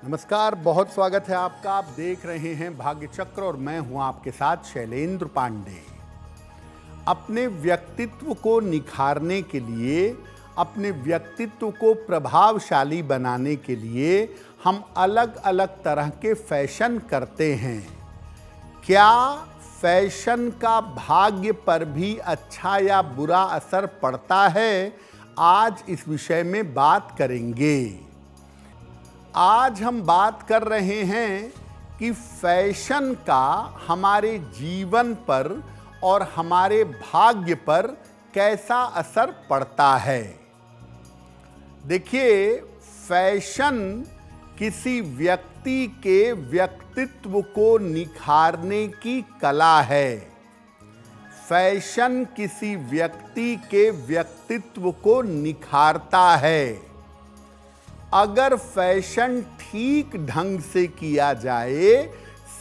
नमस्कार, बहुत स्वागत है आपका। आप देख रहे हैं भाग्य चक्र और मैं हूं आपके साथ शैलेंद्र पांडे। अपने व्यक्तित्व को निखारने के लिए, अपने व्यक्तित्व को प्रभावशाली बनाने के लिए हम अलग अलग तरह के फैशन करते हैं। क्या फैशन का भाग्य पर भी अच्छा या बुरा असर पड़ता है? आज इस विषय में बात करेंगे। आज हम बात कर रहे हैं कि फैशन का हमारे जीवन पर और हमारे भाग्य पर कैसा असर पड़ता है। देखिए, फैशन किसी व्यक्ति के व्यक्तित्व को निखारने की कला है। फैशन किसी व्यक्ति के व्यक्तित्व को निखारता है। अगर फैशन ठीक ढंग से किया जाए,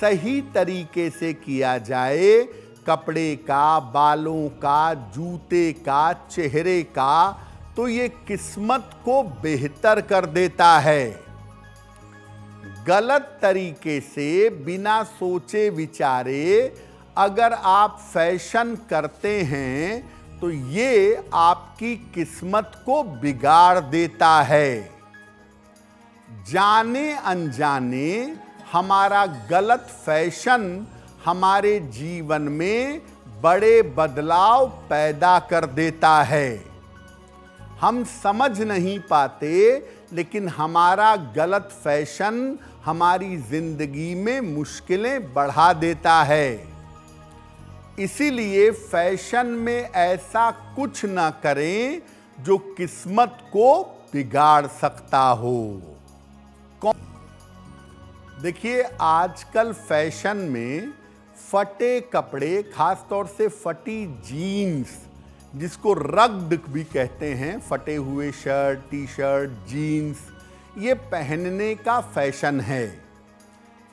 सही तरीके से किया जाए, कपड़े का, बालों का, जूते का, चेहरे का, तो ये किस्मत को बेहतर कर देता है। गलत तरीके से, बिना सोचे विचारे अगर आप फैशन करते हैं तो ये आपकी किस्मत को बिगाड़ देता है। जाने अनजाने हमारा गलत फैशन हमारे जीवन में बड़े बदलाव पैदा कर देता है। हम समझ नहीं पाते, लेकिन हमारा गलत फैशन हमारी जिंदगी में मुश्किलें बढ़ा देता है। इसीलिए फैशन में ऐसा कुछ न करें जो किस्मत को बिगाड़ सकता हो। देखिए, आजकल फैशन में फटे कपड़े, खास तौर से फटी जीन्स, जिसको रग्ड भी कहते हैं, फटे हुए शर्ट, टी शर्ट, जीन्स, ये पहनने का फैशन है।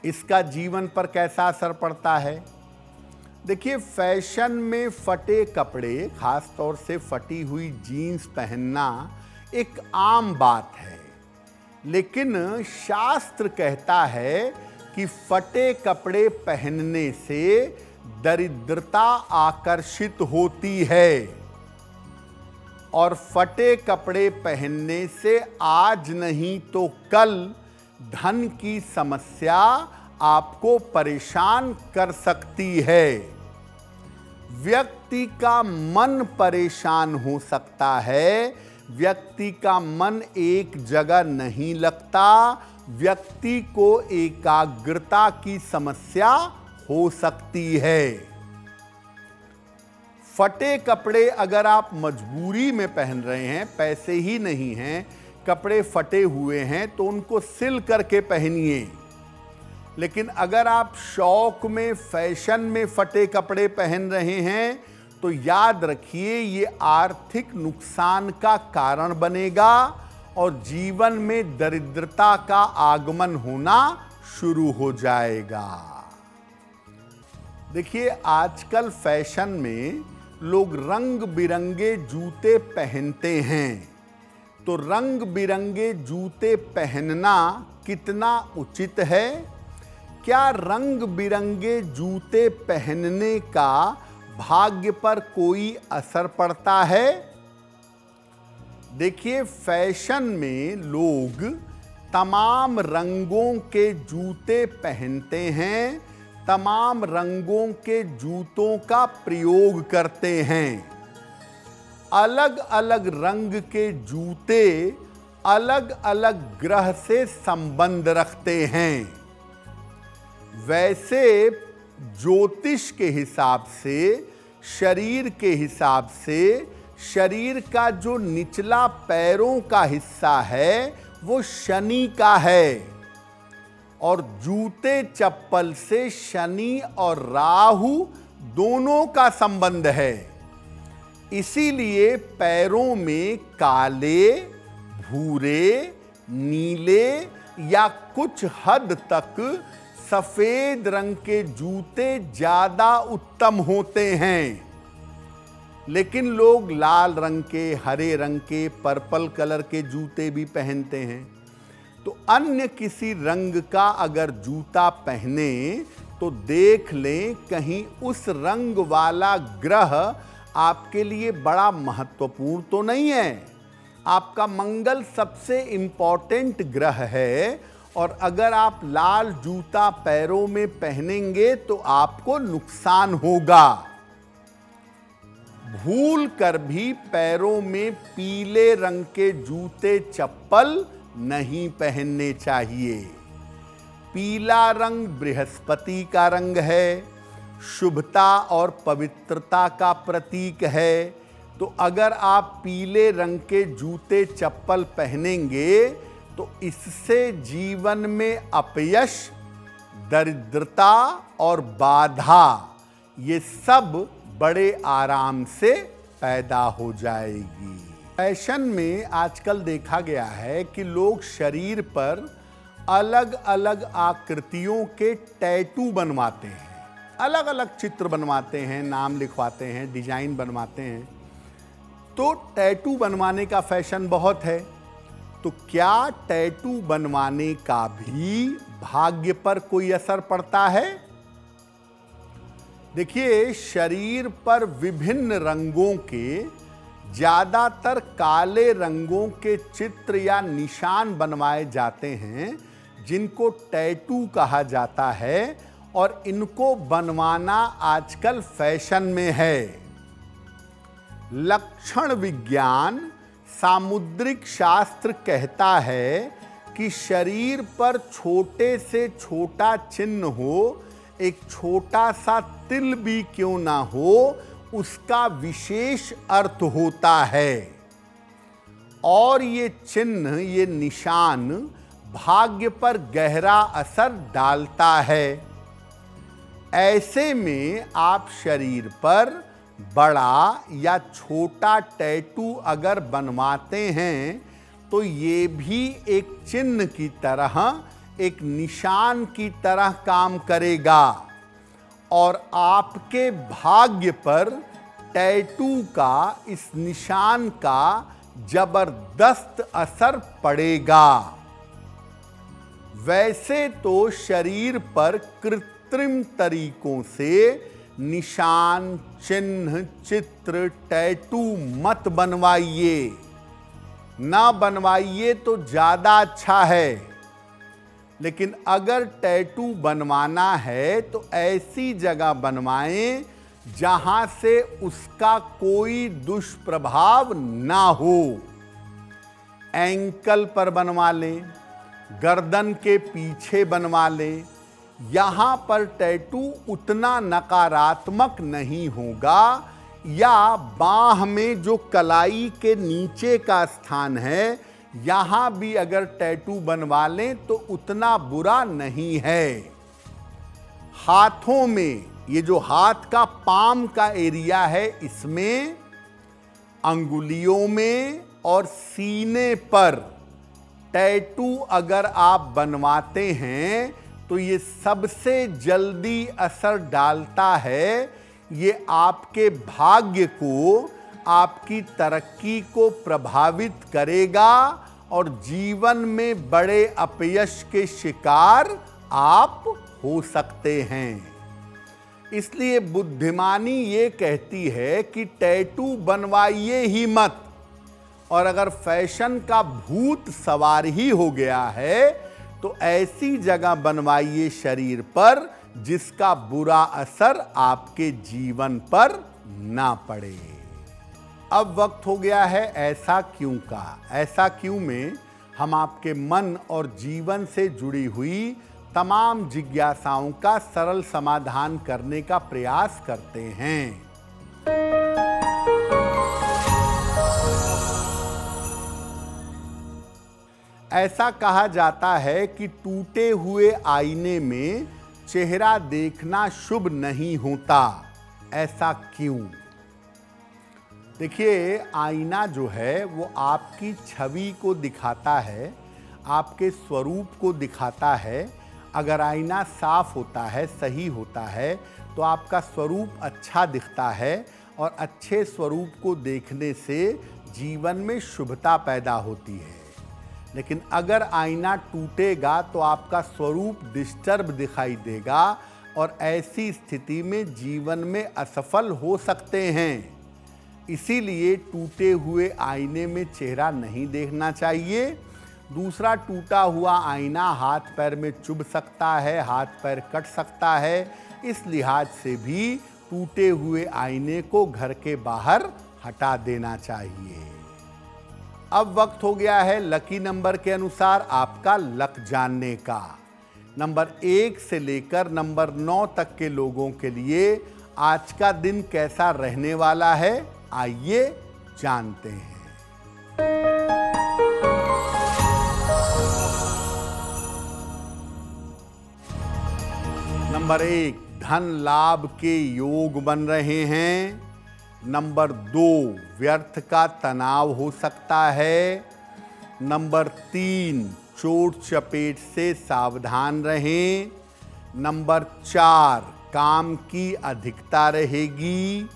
इसका जीवन पर कैसा असर पड़ता है? देखिए, फैशन में फटे कपड़े, खास तौर से फटी हुई जीन्स पहनना एक आम बात है। लेकिन शास्त्र कहता है कि फटे कपड़े पहनने से दरिद्रता आकर्षित होती है और फटे कपड़े पहनने से आज नहीं तो कल धन की समस्या आपको परेशान कर सकती है। व्यक्ति का मन परेशान हो सकता है। व्यक्ति का मन एक जगह नहीं लगता। व्यक्ति को एकाग्रता की समस्या हो सकती है। फटे कपड़े अगर आप मजबूरी में पहन रहे हैं, पैसे ही नहीं हैं, कपड़े फटे हुए हैं, तो उनको सिल करके पहनिए। लेकिन अगर आप शौक में, फैशन में फटे कपड़े पहन रहे हैं, तो याद रखिए ये आर्थिक नुकसान का कारण बनेगा और जीवन में दरिद्रता का आगमन होना शुरू हो जाएगा। देखिए, आजकल फैशन में लोग रंग बिरंगे जूते पहनते हैं। तो रंग बिरंगे जूते पहनना कितना उचित है? क्या रंग बिरंगे जूते पहनने का भाग्य पर कोई असर पड़ता है? देखिए, फैशन में लोग तमाम रंगों के जूते पहनते हैं, तमाम रंगों के जूतों का प्रयोग करते हैं। अलग अलग रंग के जूते अलग अलग ग्रह से संबंध रखते हैं। वैसे ज्योतिष के हिसाब से, शरीर के हिसाब से, शरीर का जो निचला पैरों का हिस्सा है वो शनि का है और जूते चप्पल से शनि और राहु दोनों का संबंध है। इसीलिए पैरों में काले, भूरे, नीले या कुछ हद तक सफेद रंग के जूते ज्यादा उत्तम होते हैं। लेकिन लोग लाल रंग के, हरे रंग के, पर्पल कलर के जूते भी पहनते हैं। तो अन्य किसी रंग का अगर जूता पहने तो देख लें कहीं उस रंग वाला ग्रह आपके लिए बड़ा महत्वपूर्ण तो नहीं है। आपका मंगल सबसे इंपॉर्टेंट ग्रह है और अगर आप लाल जूता पैरों में पहनेंगे तो आपको नुकसान होगा। भूल कर भी पैरों में पीले रंग के जूते चप्पल नहीं पहनने चाहिए। पीला रंग बृहस्पति का रंग है, शुभता और पवित्रता का प्रतीक है। तो अगर आप पीले रंग के जूते चप्पल पहनेंगे तो इससे जीवन में अपयश, दरिद्रता और बाधा ये सब बड़े आराम से पैदा हो जाएगी। फैशन में आजकल देखा गया है कि लोग शरीर पर अलग अलग आकृतियों के टैटू बनवाते हैं, अलग अलग चित्र बनवाते हैं, नाम लिखवाते हैं, डिजाइन बनवाते हैं। तो टैटू बनवाने का फैशन बहुत है। तो क्या टैटू बनवाने का भी भाग्य पर कोई असर पड़ता है? देखिए, शरीर पर विभिन्न रंगों के, ज्यादातर काले रंगों के चित्र या निशान बनवाए जाते हैं जिनको टैटू कहा जाता है और इनको बनवाना आजकल फैशन में है। लक्षण विज्ञान, सामुद्रिक शास्त्र कहता है कि शरीर पर छोटे से छोटा चिन्ह हो, एक छोटा सा तिल भी क्यों ना हो, उसका विशेष अर्थ होता है और ये चिन्ह, ये निशान भाग्य पर गहरा असर डालता है। ऐसे में आप शरीर पर बड़ा या छोटा टैटू अगर बनवाते हैं तो ये भी एक चिन्ह की तरह, एक निशान की तरह काम करेगा और आपके भाग्य पर टैटू का, इस निशान का जबरदस्त असर पड़ेगा। वैसे तो शरीर पर कृत्रिम तरीकों से निशान, चिन्ह, चित्र, टैटू मत बनवाइए। ना बनवाइए तो ज्यादा अच्छा है। लेकिन अगर टैटू बनवाना है तो ऐसी जगह बनवाएं जहां से उसका कोई दुष्प्रभाव ना हो। एंकल पर बनवा लें, गर्दन के पीछे बनवा लें। यहां पर टैटू उतना नकारात्मक नहीं होगा, या बाह में जो कलाई के नीचे का स्थान है यहां भी अगर टैटू बनवा लें तो उतना बुरा नहीं है। हाथों में, ये जो हाथ का पाम का एरिया है, इसमें, अंगुलियों में और सीने पर टैटू अगर आप बनवाते हैं तो ये सबसे जल्दी असर डालता है। ये आपके भाग्य को, आपकी तरक्की को प्रभावित करेगा और जीवन में बड़े अपयश के शिकार आप हो सकते हैं। इसलिए बुद्धिमानी ये कहती है कि टैटू बनवाइए ही मत, और अगर फैशन का भूत सवार ही हो गया है तो ऐसी जगह बनवाइए शरीर पर जिसका बुरा असर आपके जीवन पर ना पड़े। अब वक्त हो गया है ऐसा क्यों का। ऐसा क्यों में हम आपके मन और जीवन से जुड़ी हुई तमाम जिज्ञासाओं का सरल समाधान करने का प्रयास करते हैं। ऐसा कहा जाता है कि टूटे हुए आईने में चेहरा देखना शुभ नहीं होता। ऐसा क्यों? देखिए, आईना जो है वो आपकी छवि को दिखाता है, आपके स्वरूप को दिखाता है। अगर आईना साफ होता है, सही होता है, तो आपका स्वरूप अच्छा दिखता है और अच्छे स्वरूप को देखने से जीवन में शुभता पैदा होती है। लेकिन अगर आईना टूटेगा तो आपका स्वरूप डिस्टर्ब दिखाई देगा और ऐसी स्थिति में जीवन में असफल हो सकते हैं। इसीलिए टूटे हुए आईने में चेहरा नहीं देखना चाहिए। दूसरा, टूटा हुआ आईना हाथ पैर में चुभ सकता है, हाथ पैर कट सकता है। इस लिहाज से भी टूटे हुए आईने को घर के बाहर हटा देना चाहिए। अब वक्त हो गया है लकी नंबर के अनुसार आपका लक जानने का। नंबर 1 से लेकर नंबर 9 तक के लोगों के लिए आज का दिन कैसा रहने वाला है, आइए जानते हैं। नंबर 1, धन लाभ के योग बन रहे हैं। नंबर 2, व्यर्थ का तनाव हो सकता है। नंबर 3, चोट चपेट से सावधान रहें। नंबर 4, काम की अधिकता रहेगी।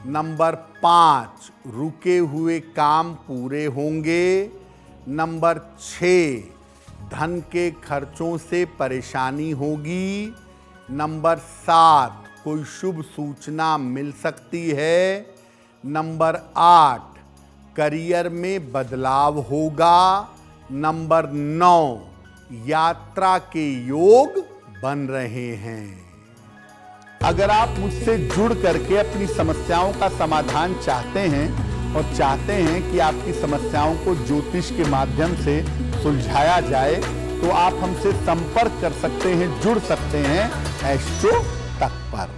नंबर 5, रुके हुए काम पूरे होंगे। नंबर 6, धन के खर्चों से परेशानी होगी। नंबर 7, कोई शुभ सूचना मिल सकती है। नंबर 8, करियर में बदलाव होगा। नंबर 9, यात्रा के योग बन रहे हैं। अगर आप मुझसे जुड़ करके अपनी समस्याओं का समाधान चाहते हैं और चाहते हैं कि आपकी समस्याओं को ज्योतिष के माध्यम से सुलझाया जाए, तो आप हमसे संपर्क कर सकते हैं, जुड़ सकते हैं एस्ट्रो तक पर।